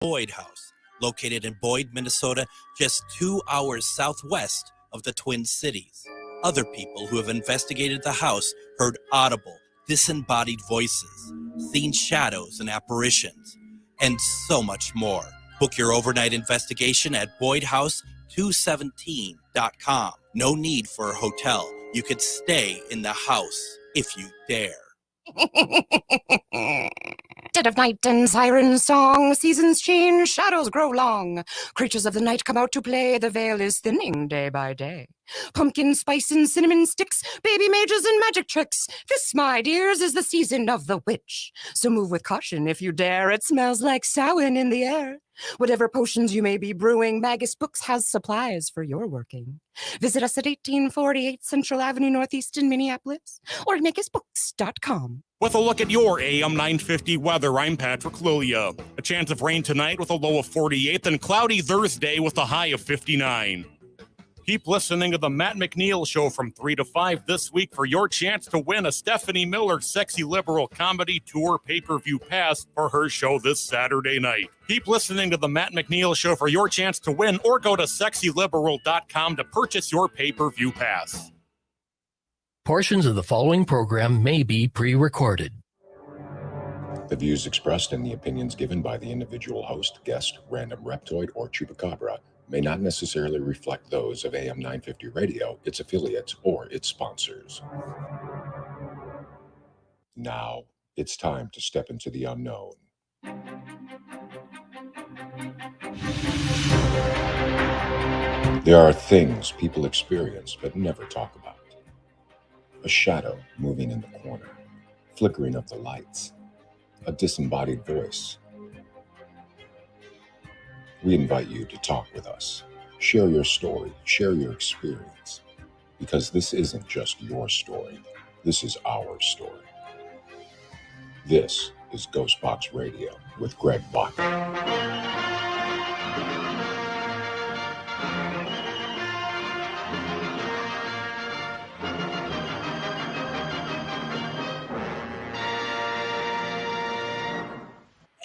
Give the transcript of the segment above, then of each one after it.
Boyd House, located in Boyd, Minnesota, just 2 hours southwest of the Twin Cities. Other people who have investigated the house heard audible, disembodied voices, seen shadows and apparitions, and so much more. Book your overnight investigation at BoydHouse217.com. No need for a hotel. You could stay in the house if you dare. Dead of night and siren song, seasons change, shadows grow long. Creatures of the night come out to play, the veil is thinning day by day. Pumpkin spice and cinnamon sticks, baby mages and magic tricks. This, my dears, is the season of the witch. So move with caution if you dare, it smells like Samhain in the air. Whatever potions you may be brewing, Magus Books has supplies for your working. Visit us at 1848 Central Avenue Northeast in Minneapolis or at magusbooks.com. With a look at your AM 950 weather, I'm Patrick Lilia. A chance of rain tonight with a low of 48, then cloudy Thursday with a high of 59. Keep listening to the Matt McNeil Show from 3 to 5 this week for your chance to win a Stephanie Miller Sexy Liberal Comedy Tour pay-per-view pass for her show this Saturday night. Keep listening to the Matt McNeil Show for your chance to win, or go to sexyliberal.com to purchase your pay-per-view pass. Portions of the following program may be pre-recorded. The views expressed and the opinions given by the individual host, guest, random reptoid, or chupacabra may not necessarily reflect those of AM 950 Radio, its affiliates, or its sponsors. Now, it's time to step into the unknown. There are things people experience but never talk about. A shadow moving in the corner, flickering of the lights, a disembodied voice. We invite you to talk with us. Share your story, share your experience, because this isn't just your story. This is our story. This is GhostBox Radio with Greg Bakun.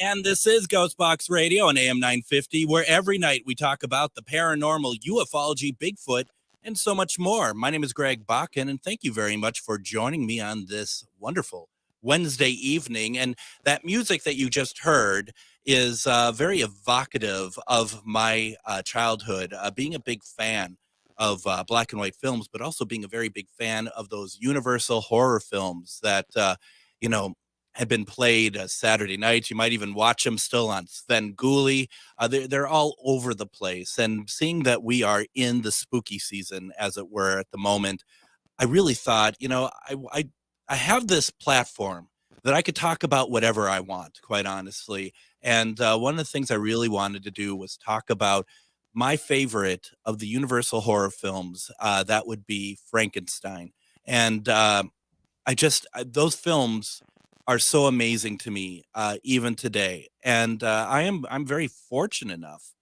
And this is GhostBox Radio on AM 950, where every night we talk about the paranormal, ufology, Bigfoot, and so much more. My name is Greg Bakun, and thank you very much for joining me on this wonderful Wednesday evening. And that music that you just heard is very evocative of my childhood, being a big fan of black and white films, but also being a very big fan of those Universal horror films that, had been played Saturday nights. You might even watch them still on Svengoolie. They're all over the place. And seeing that we are in the spooky season, as it were, at the moment, I really thought, I have this platform that I could talk about whatever I want, quite honestly. And one of the things I really wanted to do was talk about my favorite of the Universal horror films. That would be Frankenstein. And those films are so amazing to me, even today. And I'm very fortunate enough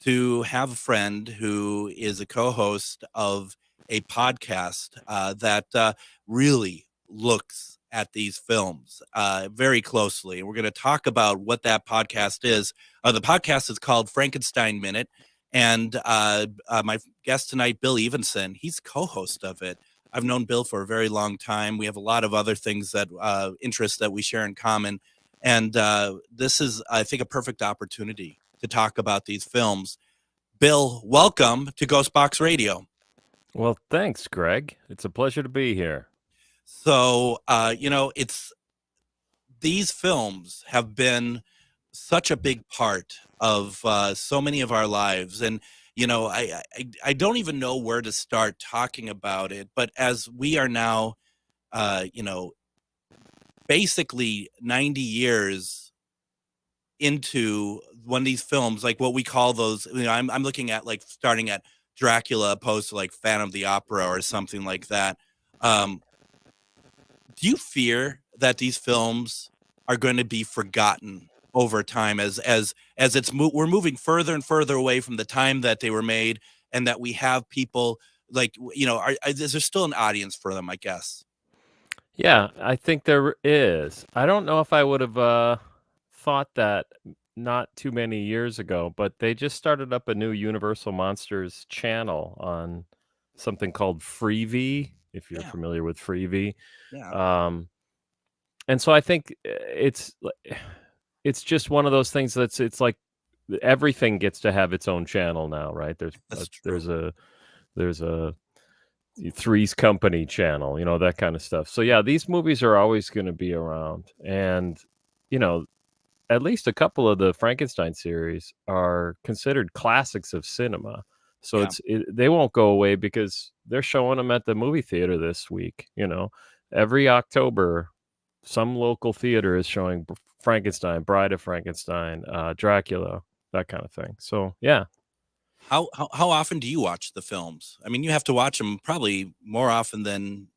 to have a friend who is a co-host of a podcast that really looks at these films very closely. And we're going to talk about what that podcast is. The podcast is called Frankenstein Minute. And my guest tonight, Bill Evenson, he's co-host of it. I've known Bill for a very long time. We have a lot of other things that interests that we share in common. And this is, I think, a perfect opportunity to talk about these films. Bill, welcome to GhostBox Radio. Well, thanks, Greg. It's a pleasure to be here. So, these films have been such a big part of so many of our lives. And I don't even know where to start talking about it, but as we are now, basically 90 years into one of these films, like what we call those, I'm looking at like starting at Dracula opposed to like Phantom of the Opera or something like that. Do you fear that these films are going to be forgotten over time as we're moving further and further away from the time that they were made, and that we have people like, is there still an audience for them, I guess? Yeah, I think there is. I don't know if I would have thought that not too many years ago, but they just started up a new Universal Monsters channel on something called Freevee, if you're Yeah, familiar with Freevee. yeah, Um, and so I think it's just one of those things it's like everything gets to have its own channel now, right? that's true. There's a Three's Company channel, that kind of stuff. So yeah, these movies are always going to be around, and you know, at least a couple of the Frankenstein series are considered classics of cinema. So Yeah, they won't go away because they're showing them at the movie theater this week. Every October, some local theater is showing Frankenstein, Bride of Frankenstein, Dracula, that kind of thing. So yeah, how often do you watch the films? I mean, you have to watch them probably more often than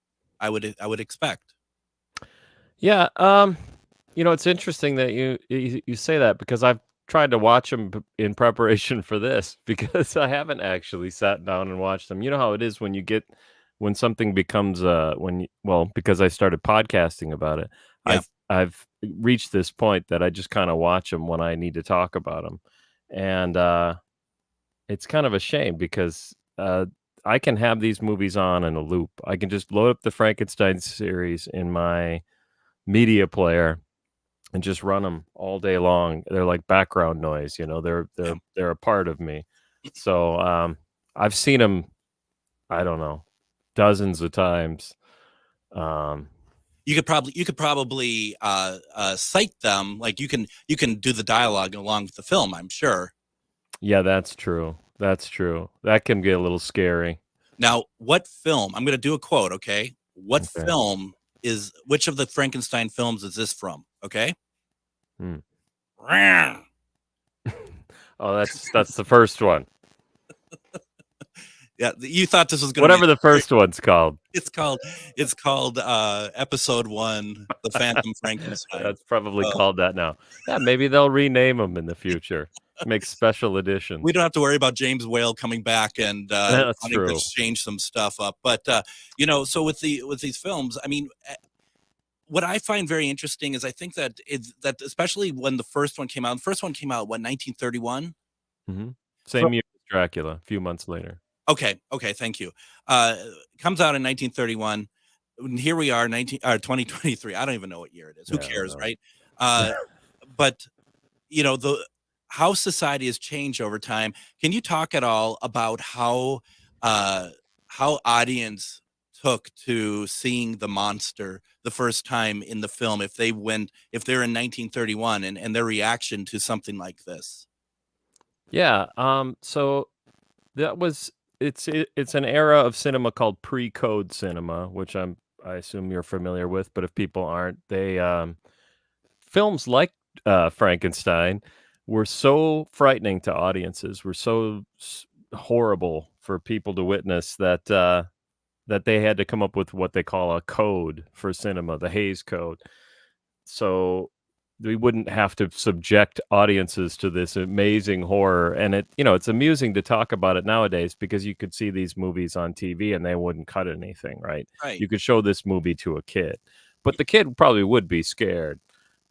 I would expect. yeah. It's interesting that you say that because I've tried to watch them in preparation for this because I haven't actually sat down and watched them. You know how it is when something becomes because I started podcasting about it. Yeah, I've reached this point that I just kind of watch them when I need to talk about them, and it's kind of a shame because I can have these movies on in a loop. I can just load up the Frankenstein series in my media player and just run them all day long. They're like background noise, They're yeah. they're they're a part of me. So I've seen them. I don't know, dozens of times. Um, You could probably cite them, like you can do the dialogue along with the film, I'm sure. yeah, that's true. That's true. That can get a little scary. Now, what film? I'm going to do a quote, okay? What Okay. film which of the Frankenstein films is this from? Okay. Hmm. Yeah, Oh, that's the first one. you thought this was going to Whatever be the first one's called. it's called episode 1, The Phantom Frankenstein. That's probably Oh. called that now. Yeah, maybe they'll rename them in the future. Make special editions. We don't have to worry about James Whale coming back and That's wanting to true. change some stuff up. But so with these films, I mean, what I find very interesting is I think that especially when the first one came out. The first one came out 1931. Hmm. Same year as Dracula, a few months later. Okay, thank you. Comes out in 1931. And here we are, 2023. I don't even know what year it is. Who Yeah, I cares, know. right? But how society has changed over time. Can you talk at all about how audience took to seeing the monster the first time in the film? If they're in 1931 and their reaction to something like this. Yeah. So that was it's an era of cinema called pre-code cinema, which I assume you're familiar with. But if people aren't, they films like Frankenstein were so frightening to audiences, were so horrible for people to witness that they had to come up with what they call a code for cinema, the Hays Code. So we wouldn't have to subject audiences to this amazing horror. And it's amusing to talk about it nowadays because you could see these movies on TV and they wouldn't cut anything, right? Right. You could show this movie to a kid, but the kid probably would be scared.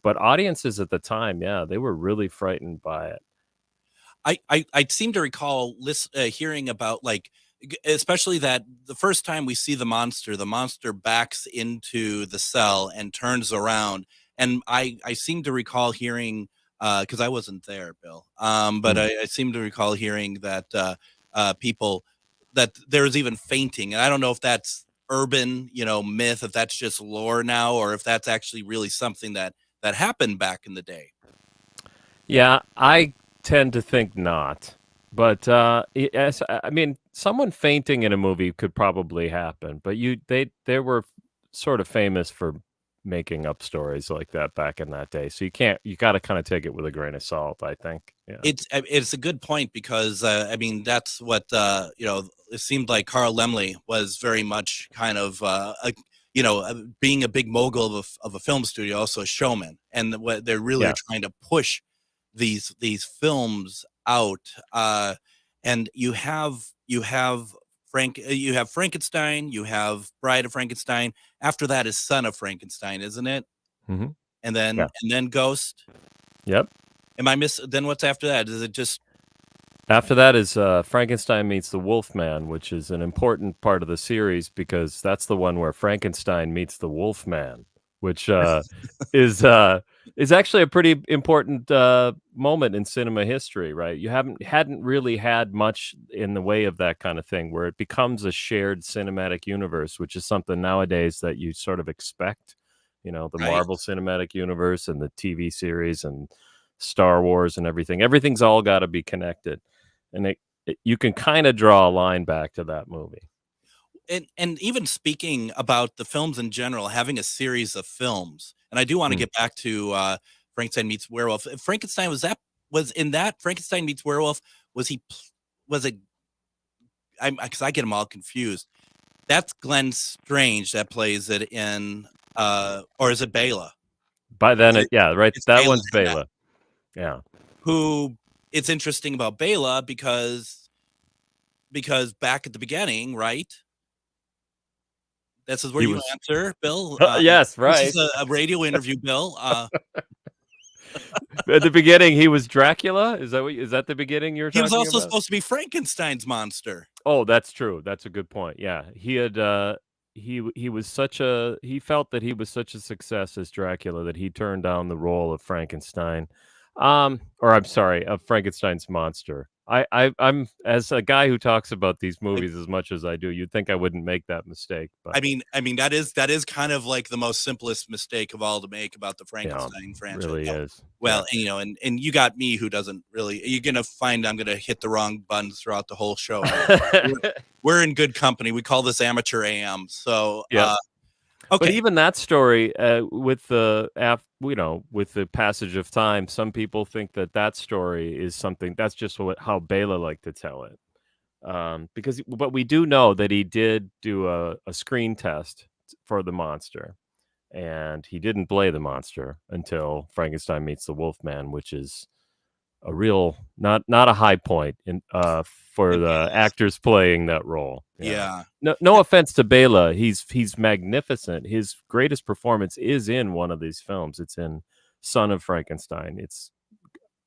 But audiences at the time, yeah, they were really frightened by it. I seem to recall hearing about, like, especially that the first time we see the monster backs into the cell and turns around, and I seem to recall hearing, because I wasn't there, Bill, but I seem to recall hearing that people that there's even fainting, and I don't know if that's urban, myth, if that's just lore now, or if that's actually really something that happened back in the day. Yeah, I tend to think not. But yes, I mean, someone fainting in a movie could probably happen. But they were sort of famous for making up stories like that back in that day. So you got to kind of take it with a grain of salt, I think. Yeah. It's a good point because I mean that's what it seemed like Carl Laemmle was very much kind of being a big mogul of a film studio, also a showman, and what they're really Yeah. trying to push these films out, and you have Frankenstein, you have Bride of Frankenstein. After that is Son of Frankenstein, isn't it? Hmm. And then Yeah. Ghost. Yep. Am I then what's after that? Is it just After that is Frankenstein meets the Wolfman, which is an important part of the series because that's the one where Frankenstein meets the Wolfman, which is uh, is actually a pretty important moment in cinema history, right? You hadn't really had much in the way of that kind of thing, where it becomes a shared cinematic universe, which is something nowadays that you sort of expect. You know, the right? Marvel Cinematic Universe and the TV series and Star Wars and everything. Everything's all got to be connected, and you can kind of draw a line back to that movie. And even speaking about the films in general, having a series of films, and I do want to get back to Frankenstein meets Werewolf. Frankenstein was in that Frankenstein meets Werewolf. Was it? Because I get them all confused. That's Glenn Strange that plays it in, or is it Bela? By then, It- right. it's That Bela one's in that. Bela. Yeah. Who it's interesting about Bela because back at the beginning, right? This is where He you was- answer, Bill. Yes, right. This is a radio interview, Bill. At the beginning, he was Dracula. Is that the beginning you're He talking was also about? supposed to be Frankenstein's monster. Oh, that's true. That's a good point. Yeah, he had he was he felt that he was such a success as Dracula that he turned down the role of Frankenstein. Or I'm sorry, of Frankenstein's monster. I'm as a guy who talks about these movies as much as I do, you'd think I wouldn't make that mistake. But I mean that is kind of like the most simplest mistake of all to make about the Frankenstein franchise. really is. Well, and you got me who doesn't really. You're gonna find I'm gonna hit the wrong buttons throughout the whole show. We're in good company. We call this amateur AM. So Yeah. okay. But even that story, with the with the passage of time, some people think that story is something that's just how Bela liked to tell it. But we do know that he did do a screen test for the monster, and he didn't play the monster until Frankenstein meets the Wolfman, which is a real not a high point for the actors playing that role. Yeah. No offense to Bela, he's magnificent. His greatest performance is in one of these films. It's in Son of Frankenstein. It's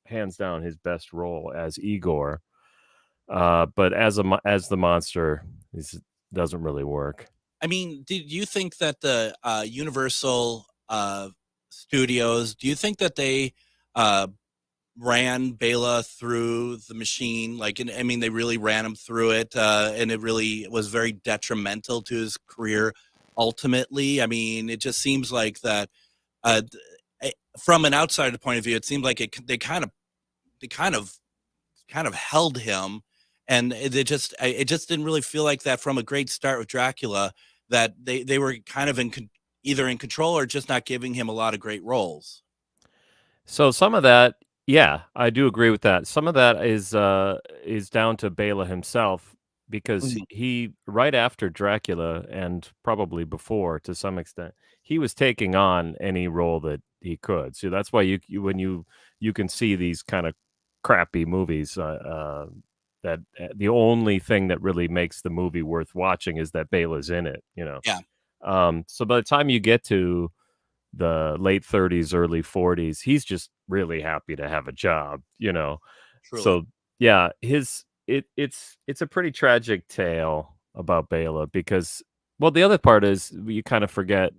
hands down his best role as Igor. But as the monster, it doesn't really work. I mean, did you think that the Universal Studios? Do you think that they ran Bela through the machine? Like, I mean, they really ran him through it, and it really was very detrimental to his career. Ultimately, I mean, it just seems like that. From an outsider point of view, it seemed like they kind of held him, and it just didn't really feel like that from a great start with Dracula. That they were kind of either in control or just not giving him a lot of great roles. So some of that, yeah, I do agree with that. Some of that is down to Bela himself, because he right after Dracula, and probably before to some extent, he was taking on any role that he could. So that's why when you can see these kind of crappy movies, that the only thing that really makes the movie worth watching is that Bela's in it, Yeah. So by the time you get to the late 30s, early 40s, he's just really happy to have a job, Truly. So yeah, it's a pretty tragic tale about Bela, because, well, the other part is you kind of forget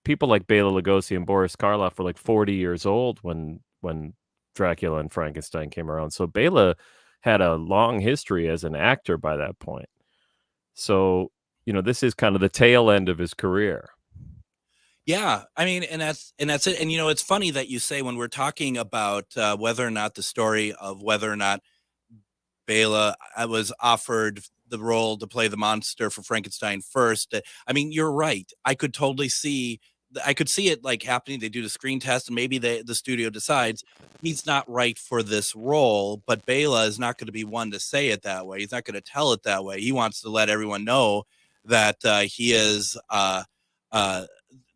people like Bela Lugosi and Boris Karloff were like 40 years old when Dracula and Frankenstein came around. So Bela had a long history as an actor by that point. So, this is kind of the tail end of his career. Yeah, I mean, and that's it. And it's funny that you say, when we're talking about whether or not the story of whether or not Bela was offered the role to play the monster for Frankenstein first. I mean, you're right. I could see it like happening. They do the screen test, and maybe the studio decides he's not right for this role. But Bela is not going to be one to say it that way. He's not going to tell it that way. He wants to let everyone know that he is.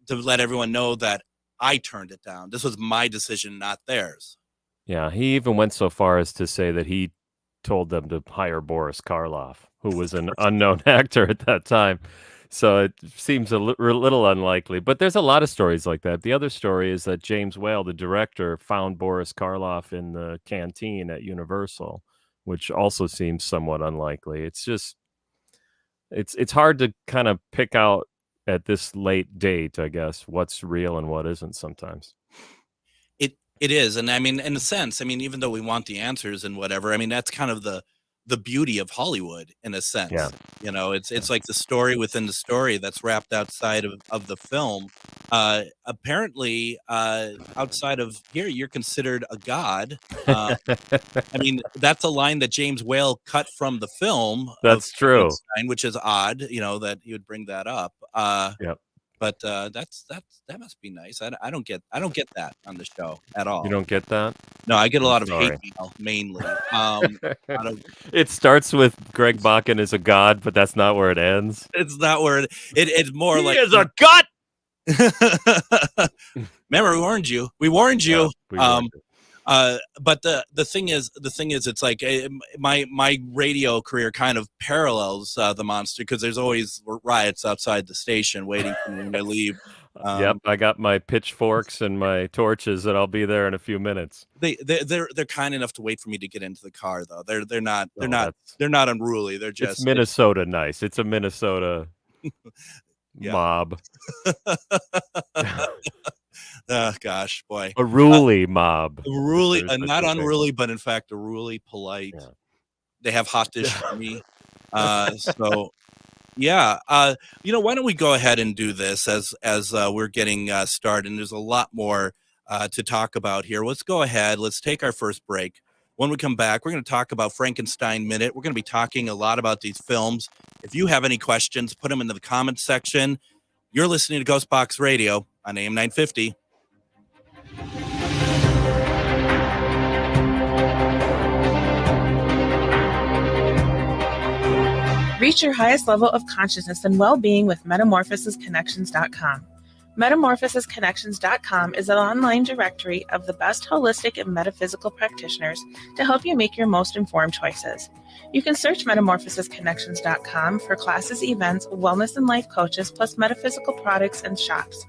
To let everyone know that I turned it down. This was my decision, not theirs. Yeah, he even went so far as to say that he told them to hire Boris Karloff, who was an unknown actor at that time. So it seems a little unlikely. But there's a lot of stories like that. The other story is that James Whale, the director, found Boris Karloff in the canteen at Universal, which also seems somewhat unlikely. It's just it's hard to kind of pick out at this late date, I guess, what's real and what isn't sometimes. It is. And I mean, in a sense, I mean, even though we want the answers and whatever, I mean, that's kind of the beauty of Hollywood in a sense. Yeah. You know, it's like the story within the story that's wrapped outside of the film. Apparently, outside of here, you're considered a god. I mean, that's a line that James Whale cut from the film. That's true. Which is odd, you know, that you would bring that up. Yep. But that must be nice. I don't get that on the show at all. You don't get that? No, I get a lot of Sorry. hate mail mainly. It starts with Greg Bakun is a god, but that's not where it ends. It's not where it's more like he is a god. Remember, we warned you. We warned you. Yeah, but the thing is, it's like my radio career kind of parallels the monster because there's always riots outside the station waiting for me to leave. Yep, I got my pitchforks and my torches, and I'll be there in a few minutes. They're kind enough to wait for me to get into the car, though. They're not unruly. They're just it's Minnesota nice. It's a Minnesota mob. Oh gosh, boy, a ruly mob. Not unruly, but in fact, a ruly, polite. Yeah. They have hot dish for me. So, yeah. You know, why don't we go ahead and do this as we're getting started? And there's a lot more to talk about here. Let's go ahead. Let's take our first break. When we come back, we're going to talk about Frankenstein Minute. We're going to be talking a lot about these films. If you have any questions, put them into the comments section. You're listening to GhostBox Radio on AM 950. Reach your highest level of consciousness and well-being with metamorphosisconnections.com. Metamorphosisconnections.com is an online directory of the best holistic and metaphysical practitioners to help you make your most informed choices. You can search metamorphosisconnections.com for classes, events, wellness and life coaches, plus metaphysical products and shops.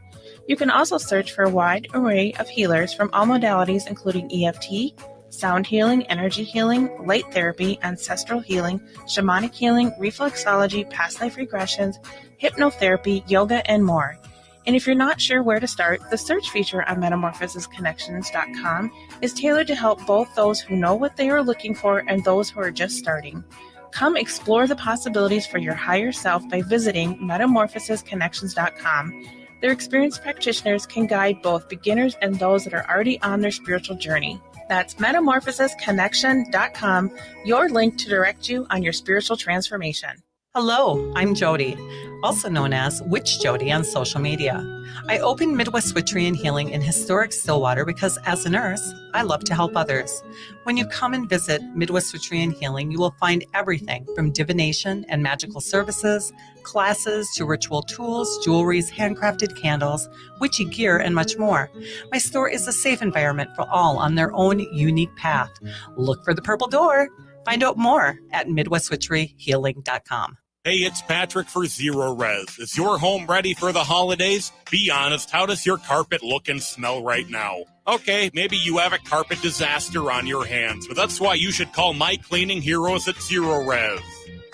You can also search for a wide array of healers from all modalities, including EFT, sound healing, energy healing, light therapy, ancestral healing, shamanic healing, reflexology, past life regressions, hypnotherapy, yoga, and more. And if you're not sure where to start, the search feature on metamorphosisconnections.com is tailored to help both those who know what they are looking for and those who are just starting. Come explore the possibilities for your higher self by visiting metamorphosisconnections.com. Their experienced practitioners can guide both beginners and those that are already on their spiritual journey. That's metamorphosisconnection.com, your link to direct you on your spiritual transformation. Hello, I'm Jody, also known as Witch Jody on social media. I opened Midwest Witchery and Healing in historic Stillwater because as a nurse, I love to help others. When you come and visit Midwest Witchery and Healing, you will find everything from divination and magical services, classes to ritual tools, jewelries, handcrafted candles, witchy gear, and much more. My store is a safe environment for all on their own unique path. Look for the purple door. Find out more at MidwestWitcheryHealing.com. Hey, it's Patrick for Zero Res. Is your home ready for the holidays? Be honest, how does your carpet look and smell right now? Okay, maybe you have a carpet disaster on your hands, but that's why you should call my cleaning heroes at Zero Res.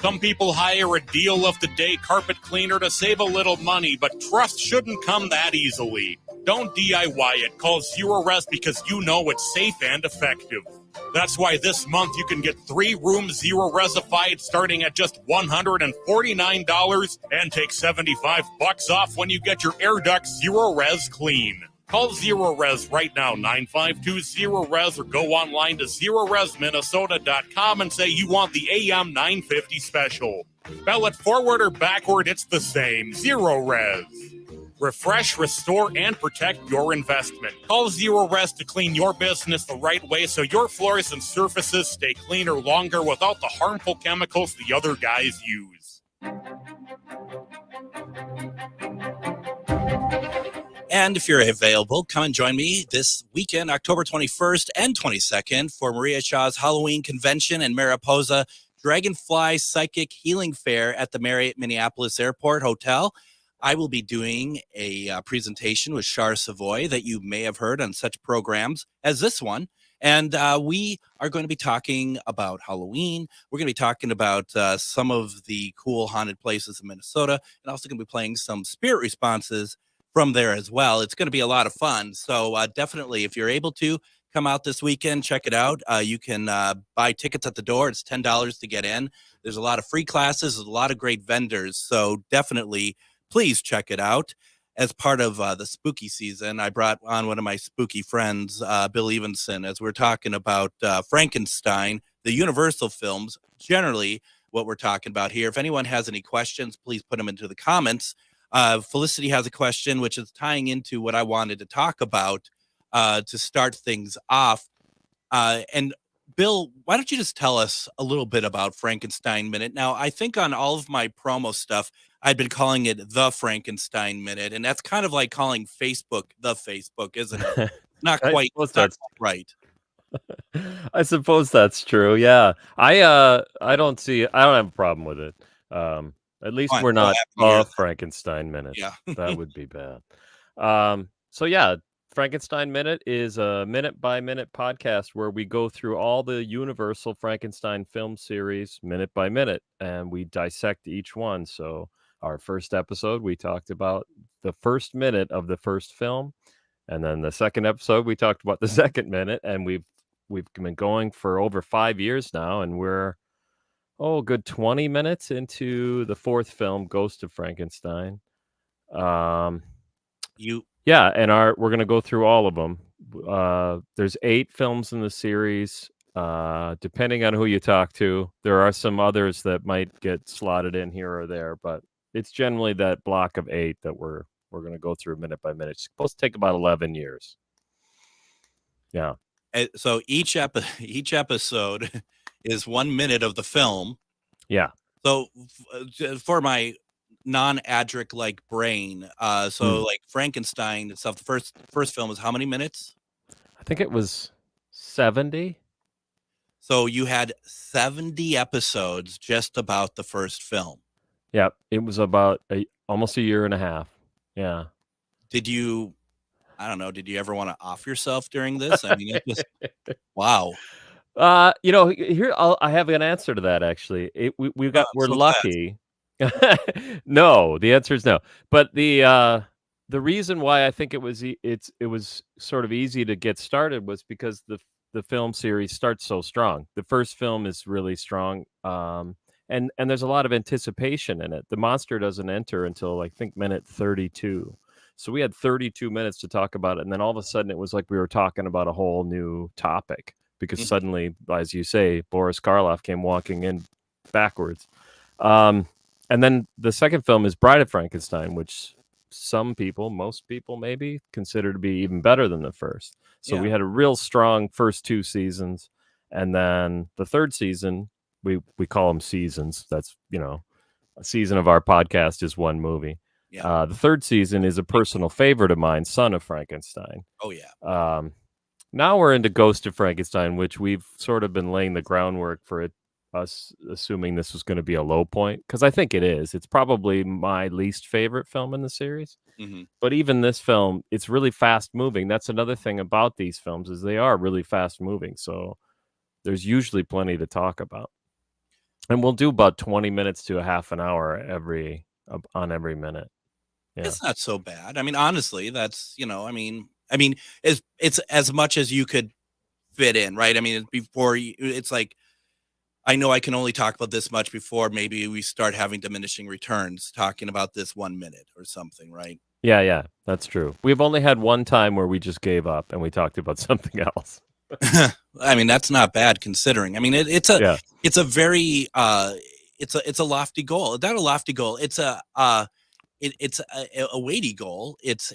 Some people hire a deal of the day carpet cleaner to save a little money, but trust shouldn't come that easily. Don't DIY it. Call Zero Res because you know it's safe and effective. That's why this month you can get 3 rooms Zero Resified starting at just $149 and take $75 off when you get your air ducts Zero Res clean. Call Zero Res right now, 952-ZERO-RES, or go online to ZeroResMinnesota.com and say you want the AM 950 special. Spell it forward or backward, it's the same. Zero Res. Refresh, restore, and protect your investment. Call Zero Res to clean your business the right way so your floors and surfaces stay cleaner longer without the harmful chemicals the other guys use. And if you're available, come and join me this weekend, October 21st and 22nd, for Maria Shaw's Halloween Convention in Mariposa. Dragonfly Psychic Healing Fair at the Marriott Minneapolis Airport Hotel. I will be doing a presentation with Char Savoy that you may have heard on such programs as this one. And we are going to be talking about Halloween. We're going to be talking about some of the cool haunted places in Minnesota, and also going to be playing some spirit responses from there as well. It's going to be a lot of fun. So definitely, if you're able to, come out this weekend, check it out. You can buy tickets at the door. It's $10 to get in. There's a lot of free classes, there's a lot of great vendors. So definitely, please check it out. As part of the spooky season, I brought on one of my spooky friends, Bill Evenson, as we're talking about Frankenstein, the Universal films, generally what we're talking about here. If anyone has any questions, please put them into the comments. Felicity has a question, which is tying into what I wanted to talk about to start things off. And Bill, why don't you just tell us a little bit about Frankenstein Minute? Now, I think on all of my promo stuff, I've been calling it the Frankenstein Minute, and that's kind of like calling Facebook the Facebook, isn't it? Not quite right. I suppose that's true. Yeah, I don't have a problem with it. At least we're not a Frankenstein Minute. Yeah, that would be bad. So yeah, Frankenstein Minute is a minute-by-minute podcast where we go through all the Universal Frankenstein film series minute by minute, and we dissect each one. So our first episode, we talked about the first minute of the first film, and then the second episode, we talked about the second minute, and we've been going for over 5 years now, and we're a good 20 minutes into the fourth film, Ghost of Frankenstein. And we're going to go through all of them. There's 8 films in the series. Depending on who you talk to, there are some others that might get slotted in here or there, but it's generally that block of 8 that we're going to go through minute by minute. It's supposed to take about 11 years. Yeah. So each episode is 1 minute of the film. Yeah. So for my non-adric like brain, like Frankenstein itself, the first film is how many minutes? I think it was 70. So you had 70 episodes just about the first film. Yeah, it was about almost a year and a half. Yeah. Did you ever want to off yourself during this? I mean, it just wow. Here I have an answer to that actually. We're lucky. No, the answer is no. But the reason why I think it was sort of easy to get started was because the film series starts so strong. The first film is really strong. And there's a lot of anticipation in it. The monster doesn't enter until I think minute 32. So we had 32 minutes to talk about it. And then all of a sudden it was like we were talking about a whole new topic because suddenly, as you say, Boris Karloff came walking in backwards. And then the second film is Bride of Frankenstein, which most people maybe consider to be even better than the first. So we had a real strong first 2 seasons. And then the third season, we call them seasons. That's, a season of our podcast is one movie. Yeah. The third season is a personal favorite of mine, Son of Frankenstein. Oh, yeah. Now we're into Ghost of Frankenstein, which we've sort of been laying the groundwork for us assuming this was going to be a low point, because I think it is. It's probably my least favorite film in the series. Mm-hmm. But even this film, it's really fast moving. That's another thing about these films is they are really fast moving. So there's usually plenty to talk about. And we'll do about 20 minutes to a half an hour on every minute. Yeah. It's not so bad. I mean, honestly, that's, it's as much as you could fit in, right? I mean, it's like, I know I can only talk about this much before maybe we start having diminishing returns talking about this 1 minute or something, right? Yeah, that's true. We've only had one time where we just gave up and we talked about something else. I mean, that's not bad considering. I mean, it's a very it's a lofty goal. Not a lofty goal. It's a weighty goal. It's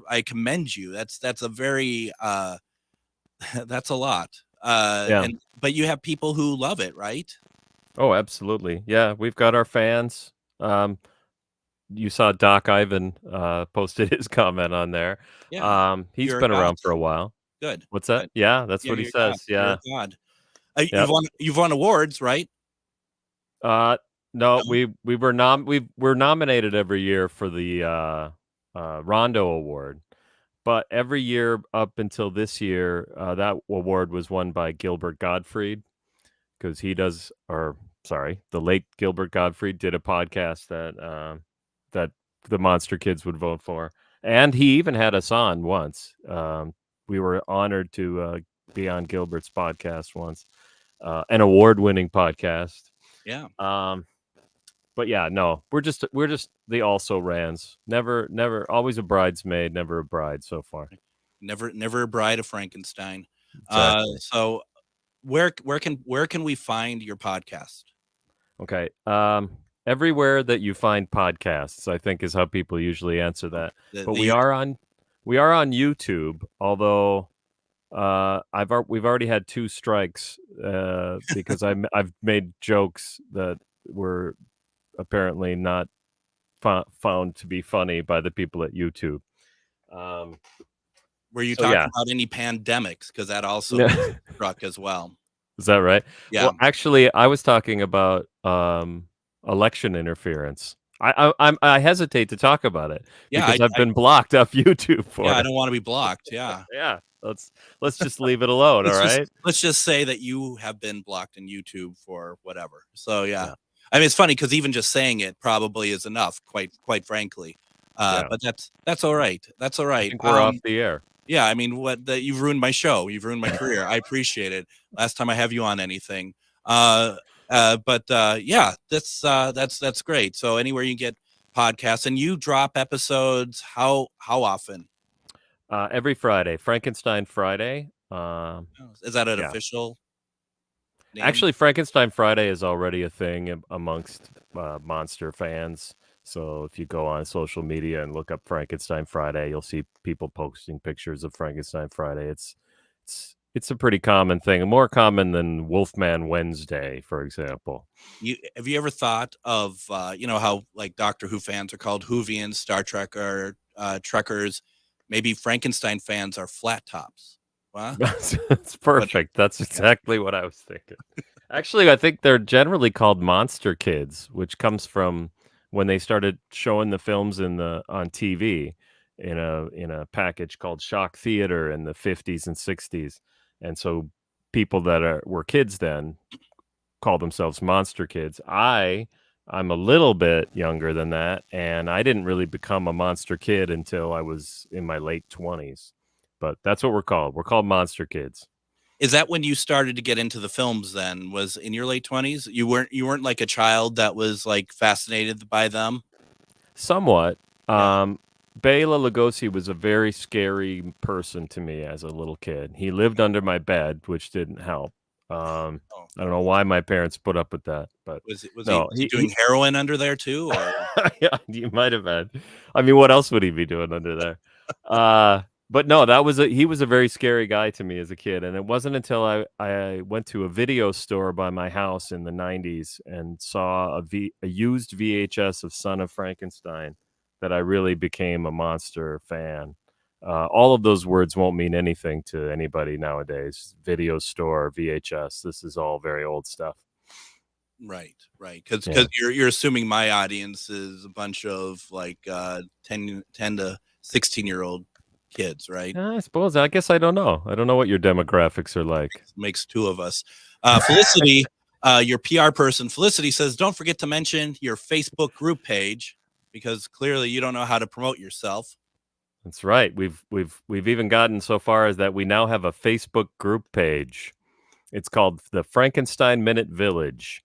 I commend you. That's a very that's a lot. But you have people who love it, right? Oh, absolutely. Yeah, we've got our fans. You saw Doc Ivan posted his comment on there. Yeah. He's been around for a while. Good. What's that? Yeah, that's what he says. God. Yeah. You've won awards, right? No, we're nominated every year for the Rondo Award, but every year up until this year, that award was won by Gilbert Gottfried because the late Gilbert Gottfried did a podcast that the Monster Kids would vote for, and he even had us on once. We were honored to be on Gilbert's podcast once, an award-winning podcast. Yeah. But yeah, no, we're just the also rans. Never, always a bridesmaid, never a bride so far. Never a bride of Frankenstein. Exactly. So where can we find your podcast? Okay. Everywhere that you find podcasts, I think is how people usually answer that. But we are on YouTube, although we've already had 2 strikes because I've made jokes that were apparently not found to be funny by the people at YouTube. Were you talking about any pandemics? Because that also struck as well. Is that right? Yeah. Well, actually, I was talking about election interference. I hesitate to talk about it because I've been blocked off YouTube for it. I don't want to be blocked. Yeah. Yeah. Let's just leave it alone. All right. Let's just say that you have been blocked in YouTube for whatever. So yeah. I mean, it's funny because even just saying it probably is enough, quite frankly. But that's all right. That's all right. I think we're off the air. Yeah, I mean, you've ruined my show. You've ruined my career. I appreciate it. Last time I have you on anything. Yeah, that's great. So anywhere you get podcasts, and you drop episodes, how often? Every Friday, Frankenstein Friday. Is that an official name? Actually, Frankenstein Friday is already a thing amongst monster fans. So if you go on social media and look up Frankenstein Friday, you'll see people posting pictures of Frankenstein Friday. It's a pretty common thing, more common than Wolfman Wednesday, for example. Have you ever thought of how like Doctor Who fans are called Whovians, Star Trek or Trekkers? Maybe Frankenstein fans are flat tops. Huh? That's perfect. That's exactly what I was thinking. Actually, I think they're generally called Monster Kids, which comes from when they started showing the films on TV in a package called Shock Theater in the 50s and 60s. And so people that were kids then call themselves Monster Kids. I'm a little bit younger than that, and I didn't really become a monster kid until I was in my late 20s. But that's what we're called. We're called Monster Kids. Is that when you started to get into the films then? Was in your late 20s? You weren't like a child that was like fascinated by them? Somewhat. Bela Lugosi was a very scary person to me as a little kid. He lived under my bed, which didn't help. I don't know why my parents put up with that, but was he doing heroin under there too? Or? Yeah, you might have had. I mean, what else would he be doing under there? But no, he was a very scary guy to me as a kid, and it wasn't until I went to a video store by my house in the 90s and saw a used VHS of Son of Frankenstein that I really became a monster fan. All of those words won't mean anything to anybody nowadays. Video store, VHS, this is all very old stuff. Right. Because you're assuming my audience is a bunch of like 10 to 16-year-old kids, right? I suppose. I guess I don't know. I don't know what your demographics are like. Makes 2 of us. Felicity, your PR person, Felicity says, don't forget to mention your Facebook group page because clearly you don't know how to promote yourself. That's right. We've even gotten so far as that we now have a Facebook group page. It's called the Frankenstein Minute Village.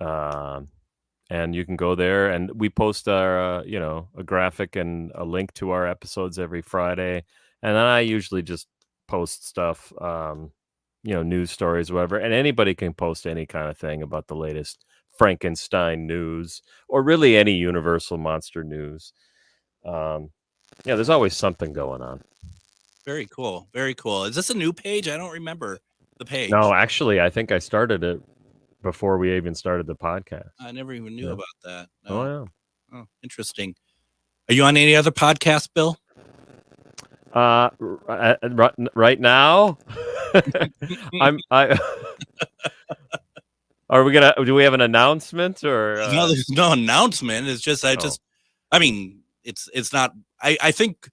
And you can go there, and we post our, a graphic and a link to our episodes every Friday. And then I usually just post stuff, news stories, whatever. And anybody can post any kind of thing about the latest Frankenstein news or really any Universal monster news. There's always something going on. Very cool. Very cool. Is this a new page? I don't remember the page. No, actually, I think I started it before we even started the podcast. I never even knew about that. No. Oh, yeah. Oh, interesting. Are you on any other podcasts, Bill? Right now, Are we gonna? Do we have an announcement or? No, there's no announcement. It's just I mean, it's not. I think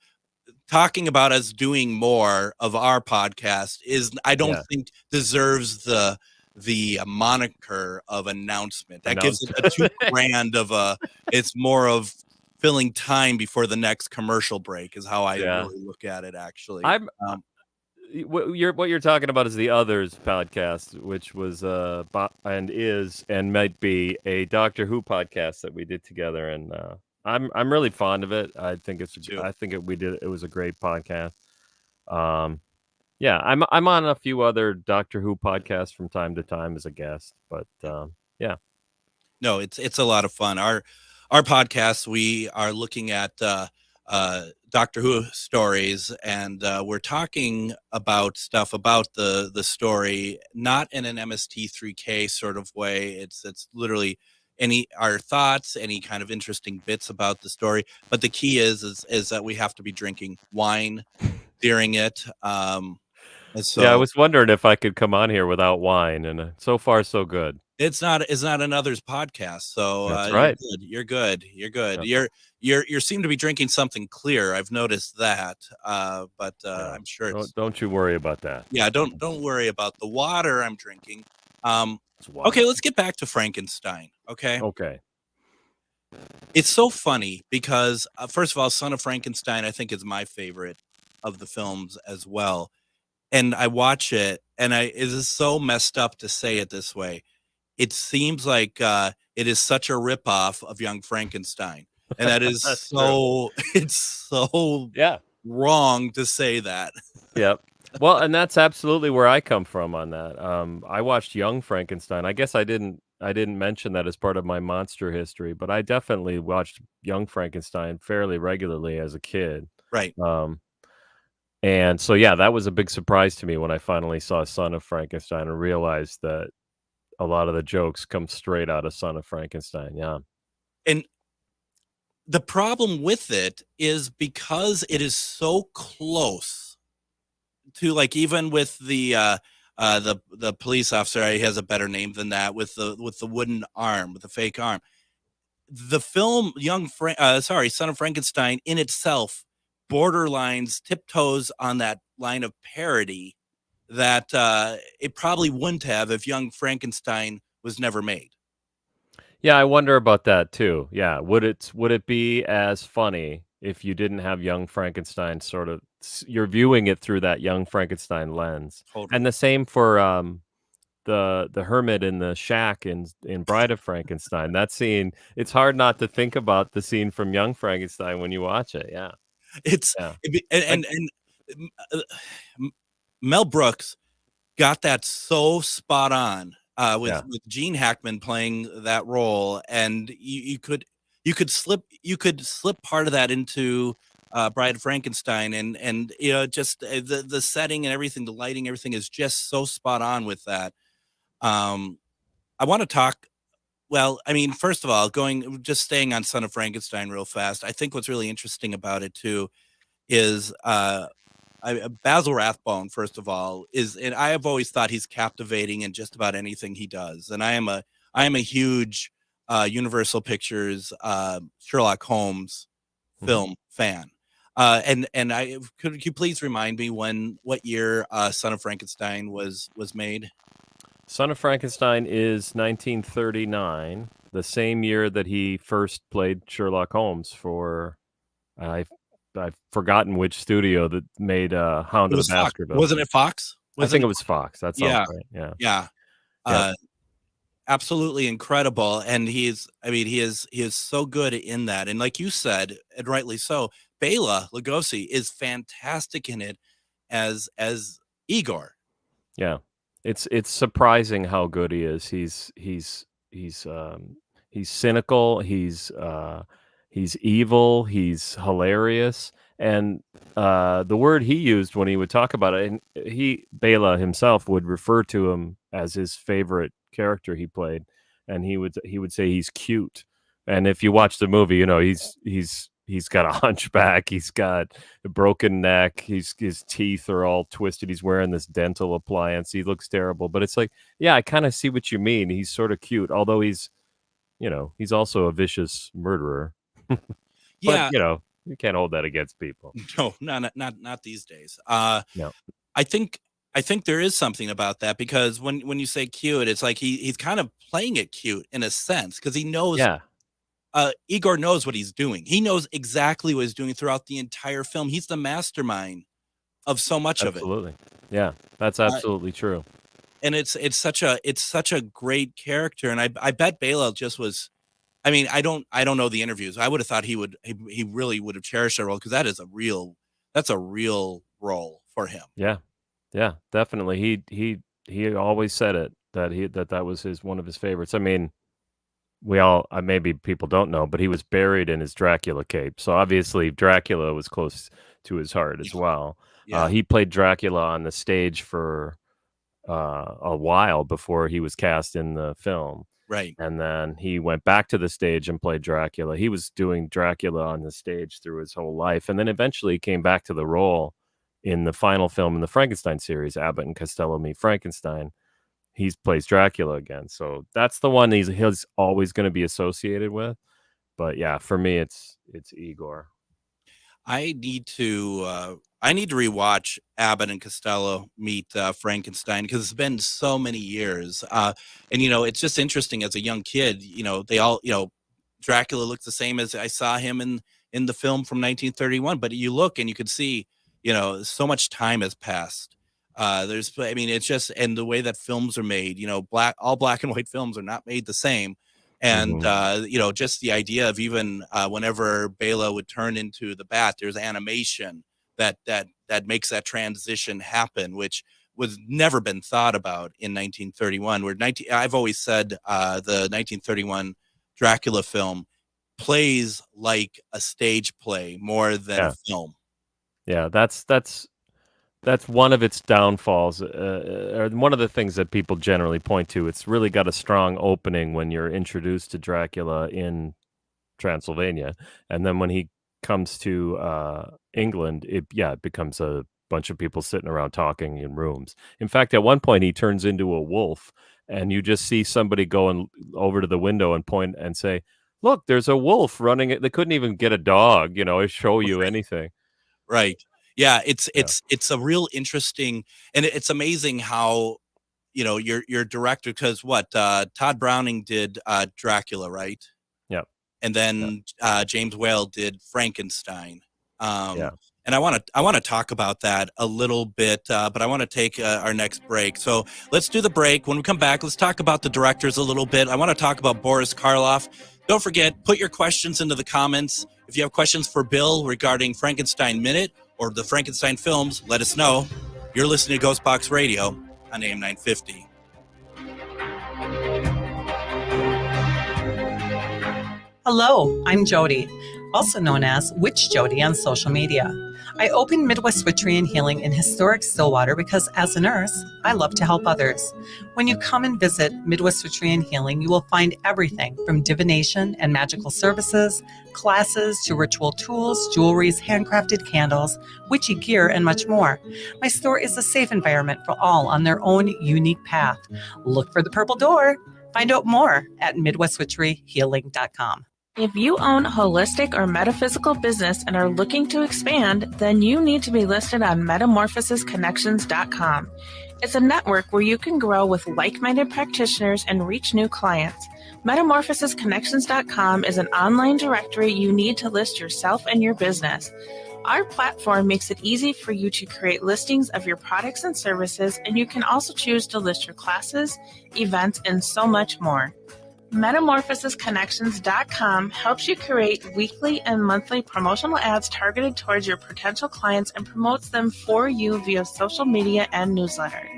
talking about us doing more of our podcast is I don't think deserves the moniker of announcement. That gives it a too grand of a. It's more of filling time before the next commercial break is how I really look at it. Actually, what you're talking about is the Others podcast, which was and is and might be a Doctor Who podcast that we did together, and I'm really fond of it. I think it was a great podcast. Yeah, I'm on a few other Doctor Who podcasts from time to time as a guest, but yeah. No, it's a lot of fun. Our podcast, we are looking at Doctor Who stories, and we're talking about stuff about the story, not in an MST3K sort of way. It's literally our thoughts, any kind of interesting bits about the story. But the key is that we have to be drinking wine during it. So I was wondering if I could come on here without wine, and so far so good. It's not an Others podcast, so that's right. You're good. Yeah. You seem to be drinking something clear. I've noticed that, but I'm sure it's. Don't you worry about that. Yeah, don't worry about the water I'm drinking. Okay, let's get back to Frankenstein. Okay. It's so funny because first of all, Son of Frankenstein, I think is my favorite of the films as well, and I watch it, and it is so messed up to say it this way. It seems like it is such a ripoff of Young Frankenstein, and that is so. It's so wrong to say that. Yep. Well, and that's absolutely where I come from on that. I watched Young Frankenstein. I guess I didn't mention that as part of my monster history, but I definitely watched Young Frankenstein fairly regularly as a kid. Right. And so that was a big surprise to me when I finally saw Son of Frankenstein and realized that a lot of the jokes come straight out of Son of Frankenstein. Yeah. And the problem with it is because it is so close to, like, even with the police officer, he has a better name than that, with the wooden arm, with the fake arm. The film Son of Frankenstein in itself borderlines, tiptoes on that line of parody that it probably wouldn't have if Young Frankenstein was never made. Yeah, I wonder about that too. Yeah, would it be as funny if you didn't have Young Frankenstein? Sort of, you're viewing it through that Young Frankenstein lens, Totally. And the same for the hermit in the shack in Bride of Frankenstein. That scene, it's hard not to think about the scene from Young Frankenstein when you watch it. Yeah, Mel Brooks got that so spot on with Gene Hackman playing that role, and you could slip part of that into Bride of Frankenstein, and just the setting and everything, the lighting, everything is just so spot on with that. I want to talk. Well, I mean, first of all, staying on Son of Frankenstein real fast. I think what's really interesting about it too is Basil Rathbone, first of all, and I have always thought he's captivating in just about anything he does. And I am a huge Universal Pictures Sherlock Holmes film fan. And could you please remind me what year Son of Frankenstein was made? Son of Frankenstein is 1939, the same year that he first played Sherlock Holmes for I've forgotten which studio that made Hound of the Baskervilles. Wasn't it Fox? I think it was Fox. That sounds right. Yeah. Absolutely incredible. And he is so good in that. And like you said, and rightly so, Bela Lugosi is fantastic in it as Igor. Yeah. It's surprising how good he is. He's cynical. He's evil. He's hilarious. And the word he used when he would talk about it, and Bela himself would refer to him as his favorite character he played, and he would say he's cute. And if you watch the movie, he's he's got a hunchback. He's got a broken neck. His teeth are all twisted. He's wearing this dental appliance. He looks terrible. But it's like, yeah, I kind of see what you mean. He's sort of cute, although he's also a vicious murderer. Yeah. But, you can't hold that against people. No, not these days. No. I think there is something about that, because when you say cute, it's like he's kind of playing it cute in a sense, because he knows. Yeah. Igor knows what he's doing. He knows exactly what he's doing throughout the entire film. He's the mastermind of so much of it. Absolutely. Yeah, that's absolutely true. And it's such a great character. And I bet Bela just was. I mean, I don't know the interviews. I would have thought he really would have cherished that role, because that's a real role for him. Yeah, definitely. He always said it that was one of his favorites. I mean, maybe people don't know, but he was buried in his Dracula cape. So obviously Dracula was close to his heart as well. Yeah. He played Dracula on the stage for a while before he was cast in the film. Right. And then he went back to the stage and played Dracula. He was doing Dracula on the stage through his whole life. And then eventually he came back to the role in the final film in the Frankenstein series, Abbott and Costello Meet Frankenstein. He plays Dracula again. So that's the one he's always going to be associated with. But yeah, for me, it's Igor. I need to rewatch Abbott and Costello Meet Frankenstein, because it's been so many years. And it's just interesting as a young kid. They all Dracula looks the same as I saw him in the film from 1931. But you look and you can see, so much time has passed. It's just, and the way that films are made, all black and white films are not made the same. And, just the idea of even whenever Bela would turn into the bat, there's animation that makes that transition happen, which was never been thought about in 1931. I've always said the 1931 Dracula film plays like a stage play more than a film. Yeah, that's one of its downfalls, or one of the things that people generally point to. It's really got a strong opening when you're introduced to Dracula in Transylvania, and then when he comes to England, it becomes a bunch of people sitting around talking in rooms. In fact, at one point he turns into a wolf, and you just see somebody going over to the window and point and say, "Look, there's a wolf running it." They couldn't even get a dog, show you anything. Right. Yeah, it's a real interesting, and it's amazing how, your director, because Todd Browning did Dracula, right? Yeah. And then James Whale did Frankenstein. Yeah. And I want to talk about that a little bit, but I want to take our next break. So let's do the break. When we come back, let's talk about the directors a little bit. I want to talk about Boris Karloff. Don't forget, put your questions into the comments. If you have questions for Bill regarding Frankenstein Minute or the Frankenstein films, let us know. You're listening to GhostBox Radio on AM 950. Hello, I'm Jody, also known as Witch Jody on social media. I open Midwest Witchery and Healing in historic Stillwater because as a nurse, I love to help others. When you come and visit Midwest Witchery and Healing, you will find everything from divination and magical services, classes to ritual tools, jewelries, handcrafted candles, witchy gear, and much more. My store is a safe environment for all on their own unique path. Look for the purple door. Find out more at MidwestWitcheryHealing.com. If you own a holistic or metaphysical business and are looking to expand, then you need to be listed on MetamorphosisConnections.com. It's a network where you can grow with like-minded practitioners and reach new clients. MetamorphosisConnections.com is an online directory you need to list yourself and your business. Our platform makes it easy for you to create listings of your products and services, and you can also choose to list your classes, events, and so much more. MetamorphosisConnections.com helps you create weekly and monthly promotional ads targeted towards your potential clients and promotes them for you via social media and newsletter.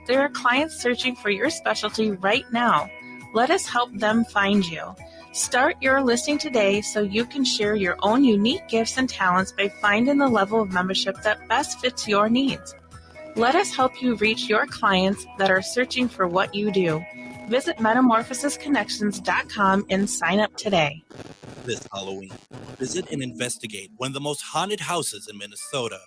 There are clients searching for your specialty right now. Let us help them find you. Start your listing today so you can share your own unique gifts and talents by finding the level of membership that best fits your needs. Let us help you reach your clients that are searching for what you do. Visit MetamorphosisConnections.com and sign up today. This Halloween. visit and investigate one of the most haunted houses in Minnesota,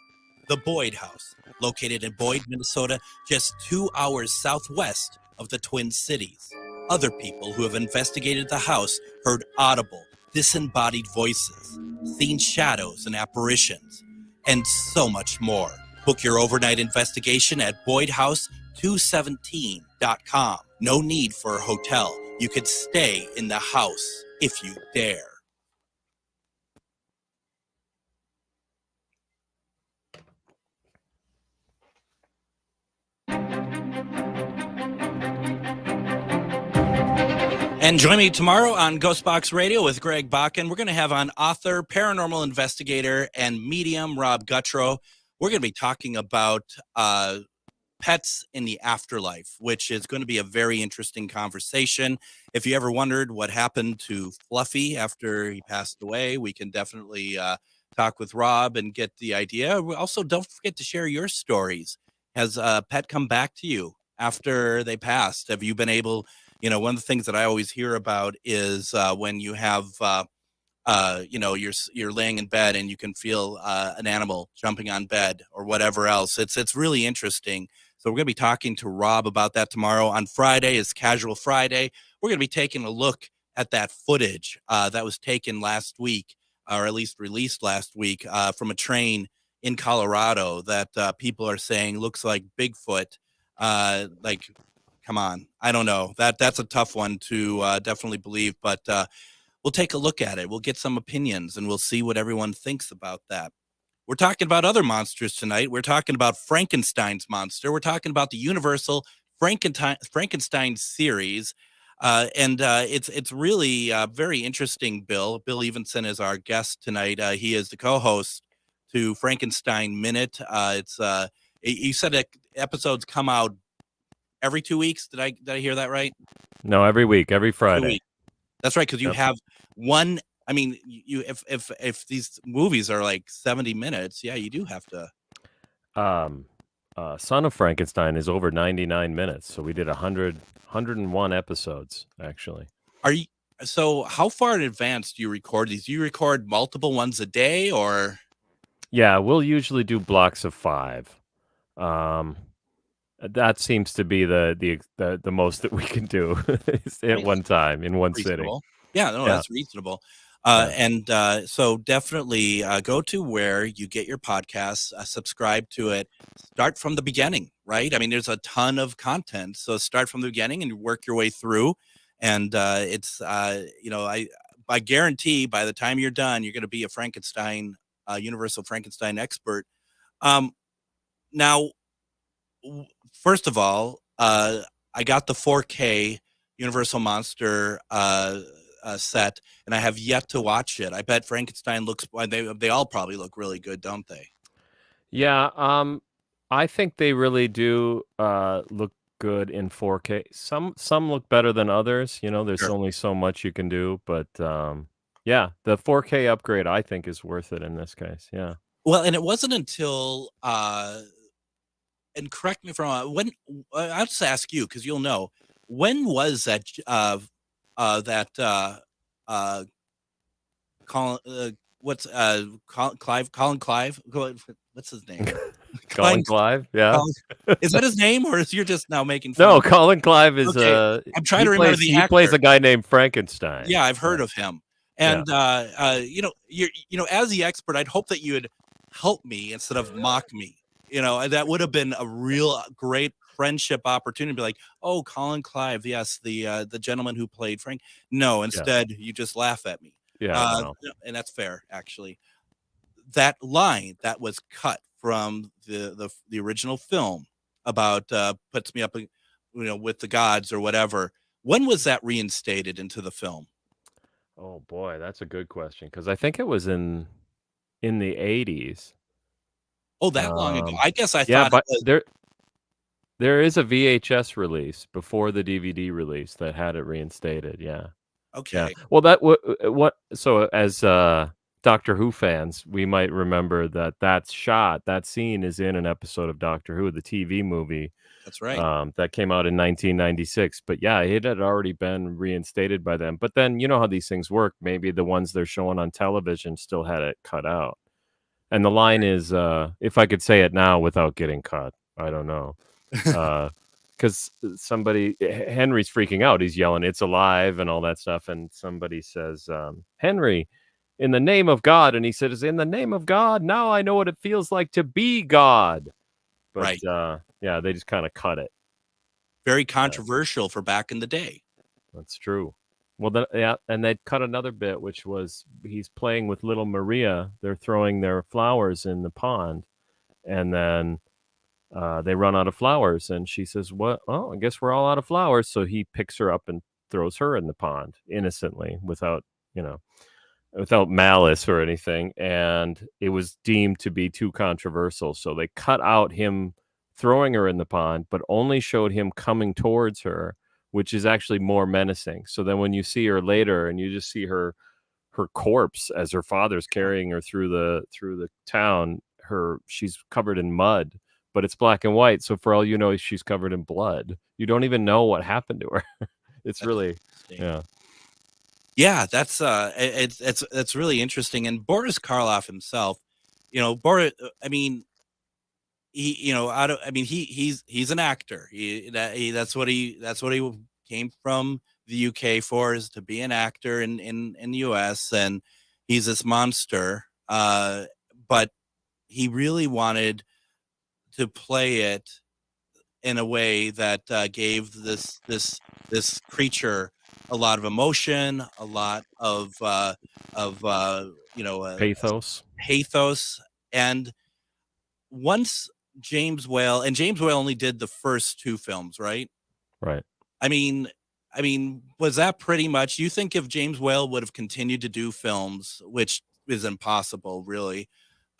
the Boyd House, located in Boyd, Minnesota, just 2 hours southwest of the Twin Cities. Other people who have investigated the house heard audible, disembodied voices, seen shadows and apparitions, and so much more. Book your overnight investigation at BoydHouse217.com. No need for a hotel. You could stay in the house if you dare. And join me tomorrow on GhostBox Radio with Greg Bakun. We're going to have on author, paranormal investigator, and medium Rob Guttrow. We're going to be talking about pets in the afterlife, which is going to be a very interesting conversation. If you ever wondered what happened to Fluffy after he passed away, we can definitely talk with Rob and get the idea. Also, don't forget to share your stories. Has a pet come back to you after they passed? Have you been able... one of the things that I always hear about is when you have, you're laying in bed and you can feel an animal jumping on bed or whatever else. It's really interesting. So we're going to be talking to Rob about that tomorrow. On Friday is Casual Friday. We're going to be taking a look at that footage that was taken last week, or at least released last week, from a train in Colorado that people are saying looks like Bigfoot, Come on. I don't know. That's a tough one to definitely believe, but we'll take a look at it. We'll get some opinions and we'll see what everyone thinks about that. We're talking about other monsters tonight. We're talking about Frankenstein's monster. We're talking about the Universal Frankenstein series. It's really very interesting, Bill. Bill Evenson is our guest tonight. He is the co-host to Frankenstein Minute. You said that episodes come out every 2 weeks. Did I hear that right? No, every week, every Friday. That's right, because you have one. I mean, if these movies are like 70 minutes, yeah, you do have to. Son of Frankenstein is over 99 minutes, so we did 101 episodes actually. So how far in advance do you record these? Do you record multiple ones a day, or? Yeah, we'll usually do blocks of 5. That seems to be the most that we can do at one time in one sitting. Yeah, that's reasonable. So definitely go to where you get your podcasts, subscribe to it, start from the beginning, right? I mean, there's a ton of content, so start from the beginning and work your way through. And I guarantee by the time you're done, you're going to be a Frankenstein, Universal Frankenstein expert. Now, first of all, I got the 4K Universal Monster set, and I have yet to watch it. I bet Frankenstein they all probably look really good, don't they? Yeah, I think they really do look good in 4K. Some look better than others. There's only so much you can do, but yeah, the 4K upgrade I think is worth it in this case. Yeah. Well, and it wasn't until and correct me if I'm wrong, when I'll just ask you because you'll know, when was that Colin Clive? What's his name? Colin Clive? Yeah. Is that his name, or is you're just now making fun? No, Colin Clive is I'm trying to remember the actor. He plays a guy named Frankenstein. Yeah, I've heard of him. And you're as the expert, I'd hope that you would help me instead of mock me. That would have been a real great friendship opportunity to be like, oh, Colin Clive, yes, the gentleman who played Frank. No, instead you just laugh at me. Yeah, and that's fair, actually. That line that was cut from the original film about puts me up, with the gods or whatever. When was that reinstated into the film? Oh boy, that's a good question, because I think it was in the 80s. Oh, that long ago. I guess I thought. Yeah, but there is a VHS release before the DVD release that had it reinstated. Yeah. Okay. Yeah. Well, that what so as Doctor Who fans, we might remember that scene is in an episode of Doctor Who, the TV movie, That's right. that came out in 1996. But yeah, it had already been reinstated by them. But then you know how these things work. Maybe the ones they're showing on television still had it cut out. And the line is, if I could say it now without getting cut, I don't know. Because Henry's freaking out. He's yelling, "It's alive," and all that stuff. And somebody says, Henry, in the name of God. And he says, in the name of God, now I know what it feels like to be God. But Right. Yeah, they just kind of cut it. Very controversial for back in the day. That's true. Well, and they cut another bit, which was he's playing with little Maria. They're throwing their flowers in the pond, and then they run out of flowers, and she says, "What? Oh, I guess we're all out of flowers." So he picks her up and throws her in the pond innocently, without malice or anything. And it was deemed to be too controversial, so they cut out him throwing her in the pond, but only showed him coming towards her, which is actually more menacing. So then when you see her later and you just see her corpse as her father's carrying her through the town, she's covered in mud, but it's black and white, so for all you know, she's covered in blood. You don't even know what happened to her. It's really Yeah, that's it's really interesting. And Boris Karloff himself, I mean, he's an actor. That's what he came from the UK for, is to be an actor in the US, and he's this monster. But he really wanted to play it in a way that gave this creature a lot of emotion, a lot of pathos. And once James Whale only did the first two films, right? Right. I mean, was that pretty much? You think if James Whale would have continued to do films, which is impossible, really,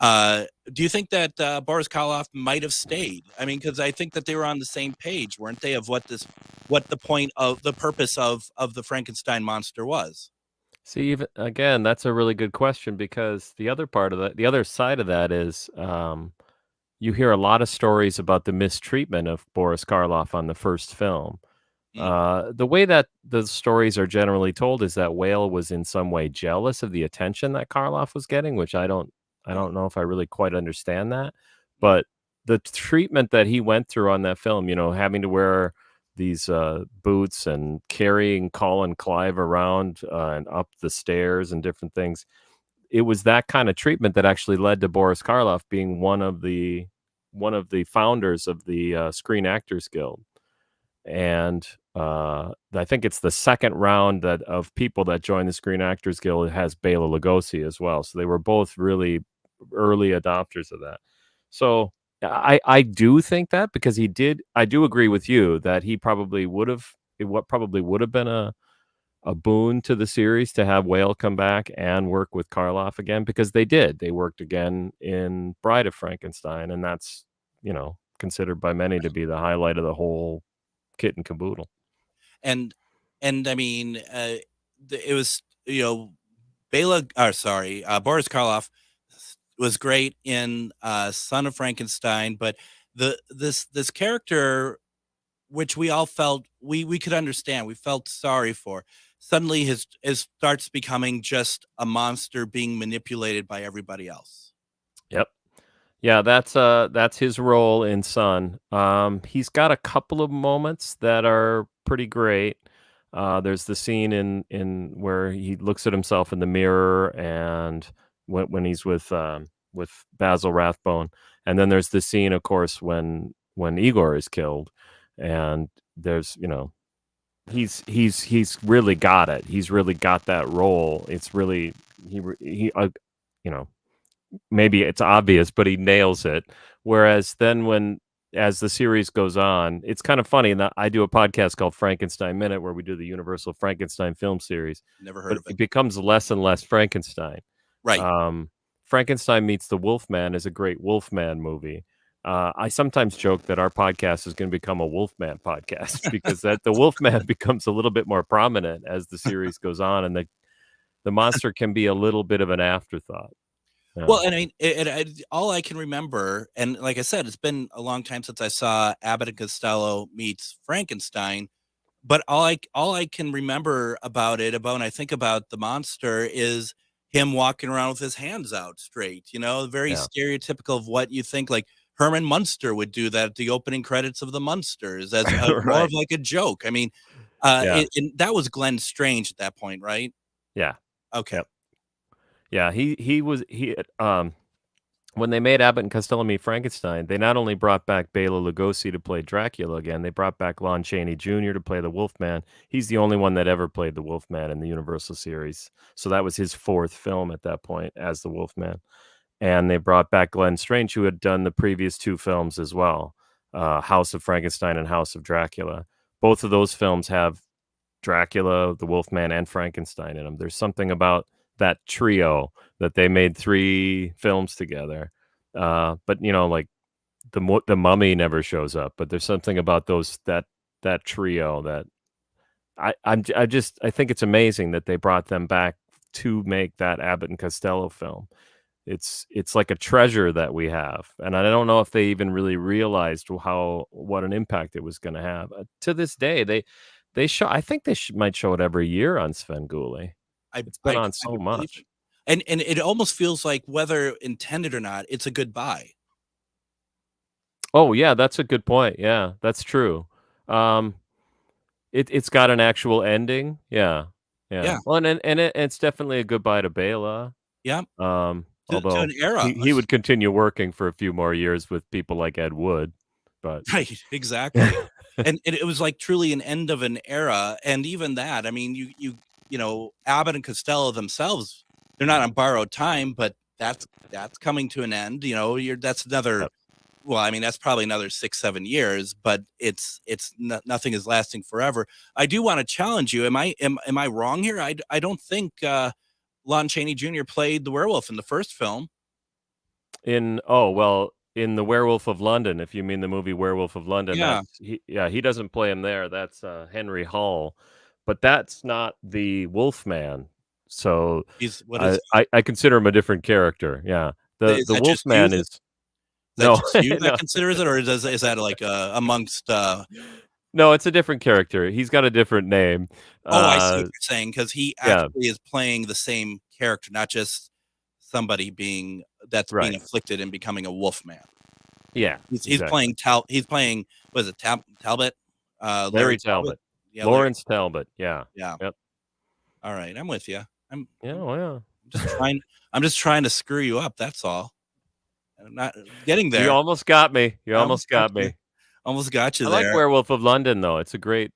do you think that Boris Karloff might have stayed? I mean, because I think that they were on the same page, weren't they, of what the point of the purpose of the Frankenstein monster was? See, again, that's a really good question, because the other side of that is, you hear a lot of stories about the mistreatment of Boris Karloff on the first film. The way that the stories are generally told is that Whale was in some way jealous of the attention that Karloff was getting, which I don't know if I really quite understand that. But the treatment that he went through on that film, having to wear these boots and carrying Colin Clive around and up the stairs and different things, it was that kind of treatment that actually led to Boris Karloff being one of the founders of the Screen Actors Guild. And I think it's the second round of people that joined the Screen Actors Guild has Bela Lugosi as well. So they were both really early adopters of that. So I do think that, because I do agree with you that he probably would have been a boon to the series to have Whale come back and work with Karloff again, because they worked again in Bride of Frankenstein, and that's considered by many to be the highlight of the whole kit and caboodle. And I mean, it was Boris Karloff was great in Son of Frankenstein, but this character, which we all felt we could understand, we felt sorry for, suddenly his starts becoming just a monster being manipulated by everybody else. Yep. Yeah, that's his role in Son. He's got a couple of moments that are pretty great. There's the scene in where he looks at himself in the mirror, and when he's with Basil Rathbone, and then there's the scene, of course, when Igor is killed, and there's he's really got it. He's really got that role. It's really he maybe it's obvious, but he nails it. Whereas then as the series goes on, it's kind of funny that I do a podcast called Frankenstein Minute, where we do the Universal Frankenstein film series. Never heard of it. It becomes less and less Frankenstein. Right. Frankenstein Meets the Wolfman is a great Wolfman movie. I sometimes joke that our podcast is going to become a Wolfman podcast, because that the Wolfman becomes a little bit more prominent as the series goes on, and the monster can be a little bit of an afterthought. Yeah. Well, and all I can remember, and like I said, it's been a long time since I saw Abbott and Costello meets Frankenstein. But all I can remember about when I think about the monster is him walking around with his hands out straight. Very stereotypical of what you think like Herman Munster would do that at the opening credits of the Munsters as more Right. of like a joke. I mean, Yeah. and that was Glenn Strange at that point, right? Yeah. Okay. Yep. Yeah, when they made Abbott and Costello meet Frankenstein, they not only brought back Bela Lugosi to play Dracula again, they brought back Lon Chaney Jr. to play the Wolfman. He's the only one that ever played the Wolfman in the Universal series. So that was his fourth film at that point as the Wolfman. And they brought back Glenn Strange, who had done the previous two films as well, House of Frankenstein and House of Dracula. Both of those films have Dracula, the Wolfman, and Frankenstein in them. There's something about that trio that they made 3 films together. But like the Mummy never shows up, but there's something about that trio that I think it's amazing that they brought them back to make that Abbott and Costello film. It's like a treasure that we have, and I don't know if they even really realized what an impact it was going to have. To this day, they show. I think they might show it every year on Svengoolie. It's been on so much. And it almost feels like, whether intended or not, it's a goodbye. Oh yeah, that's a good point. Yeah, that's true. It's got an actual ending. Yeah. Well, and it's definitely a goodbye to Bela. Yeah. Although an era. he would continue working for a few more years with people like Ed Wood, but right, exactly. And it was like truly an end of an era. And even that, I mean, you Abbott and Costello themselves, they're not on borrowed time, but that's coming to an end. That's another. Yep. Well, I mean, that's probably another 6-7 years, but nothing is lasting forever. I do want to challenge you. Am I wrong here? I don't think Lon Chaney Jr. played the werewolf in the first film. In the Werewolf of London, if you mean the movie Werewolf of London, he doesn't play him there. That's Henry Hull, but that's not the Wolfman. So I consider him a different character. Yeah, the Wolfman is. You that considers it, or is that like amongst? No, it's a different character. He's got a different name. I see what you're saying, because he actually is playing the same character, not just somebody being afflicted and becoming a Wolfman. Yeah, he's playing. He's playing. Was it Talbot? Larry Talbot. Yeah, Lawrence Talbot. Yeah. Yep. All right, I'm with you. I'm just trying to screw you up. That's all. I'm not getting there. You almost got me. Almost got me. Almost got you I there. like Werewolf of London, though. That's a great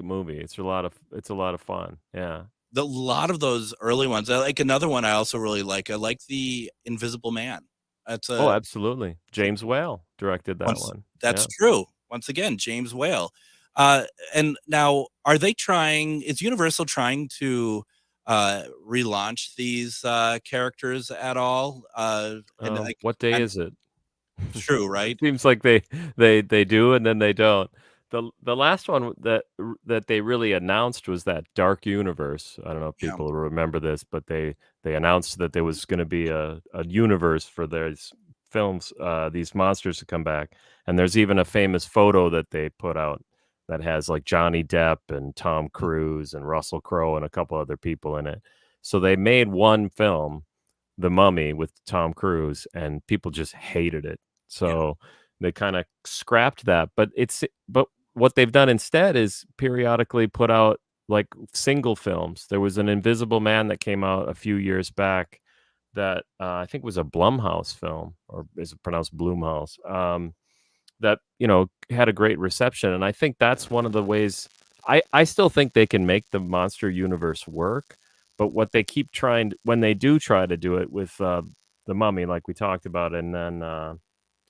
movie. It's a lot of fun. Yeah. A lot of those early ones. I like another one I also really like. I like The Invisible Man. Absolutely. James Whale directed that one. That's true. Once again, James Whale. And now, is Universal trying to relaunch these characters at all? What day is it? True, right? Seems like they do, and then they don't. The last one that they really announced was that Dark Universe. I don't know if people remember this, but they announced that there was going to be a universe for these films, these monsters to come back. And there's even a famous photo that they put out that has like Johnny Depp and Tom Cruise and Russell Crowe and a couple other people in it. So they made one film, The Mummy, with Tom Cruise, and people just hated it. So they kind of scrapped that. But what they've done instead is periodically put out like single films. There was an Invisible Man that came out a few years back that I think was a Blumhouse film, or is it pronounced Blumhouse? That had a great reception, and I think that's one of the ways. I still think they can make the monster universe work, but what they keep trying, when they do try to do it with the Mummy, like we talked about, and then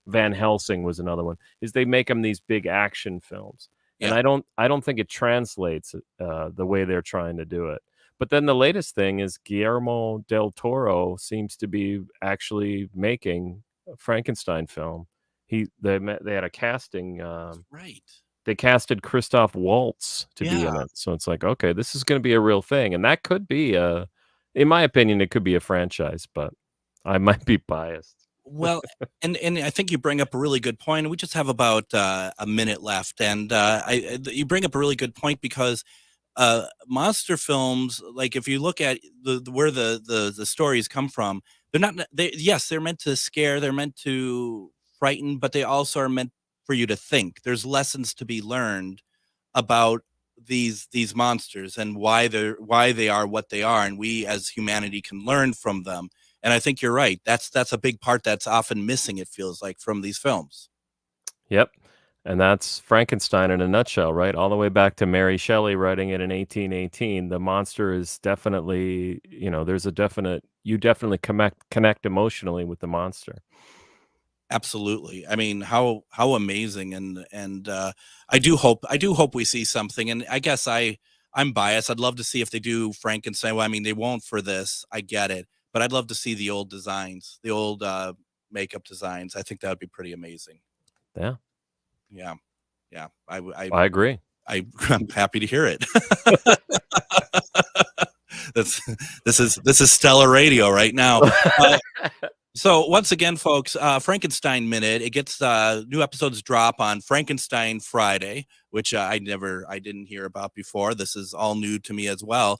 Van Helsing was another one, is they make them these big action films, and I don't think it translates the way they're trying to do it. But then the latest thing is Guillermo del Toro seems to be actually making a Frankenstein film. They had a casting. Right. They casted Christoph Waltz to be in it, so it's like, okay, this is going to be a real thing, and that could be a in my opinion, it could be a franchise, but I might be biased. Well, and I think you bring up a really good point. We just have about a minute left, and you bring up a really good point because monster films, like if you look at where the stories come from, they're meant to scare, they're meant to frighten, but they also are meant for you to think. There's lessons to be learned about these monsters and why they are what they are, and we as humanity can learn from them. And I think you're right. That's a big part that's often missing, it feels like, from these films. Yep. And that's Frankenstein in a nutshell, right? All the way back to Mary Shelley writing it in 1818. The monster is definitely, you definitely connect emotionally with the monster. Absolutely. I mean, how amazing, and I do hope we see something. And I guess I'm biased. I'd love to see if they do Frankenstein. Well, I mean, they won't for this. I get it. But I'd love to see the old designs, the old makeup designs. I think that would be pretty amazing. Yeah. Yeah. I agree. I'm happy to hear it. This is stellar radio right now. So once again, folks, Frankenstein Minute. It gets new episodes drop on Frankenstein Friday, which I didn't hear about before. This is all new to me as well.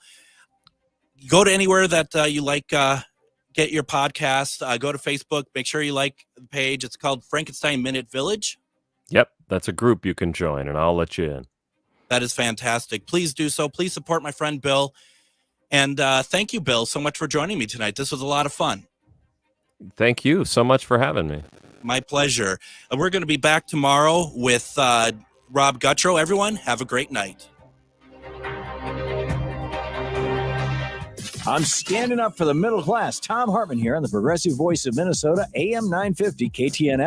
Go to anywhere that you like, get your podcast. Go to Facebook. Make sure you like the page. It's called Frankenstein Minute Village. Yep, that's a group you can join, and I'll let you in. That is fantastic. Please do so. Please support my friend Bill. And thank you, Bill, so much for joining me tonight. This was a lot of fun. Thank you so much for having me. My pleasure. We're going to be back tomorrow with Rob Guttrow. Everyone, have a great night. I'm standing up for the middle class. Tom Hartman here on the Progressive Voice of Minnesota, AM 950 KTNF.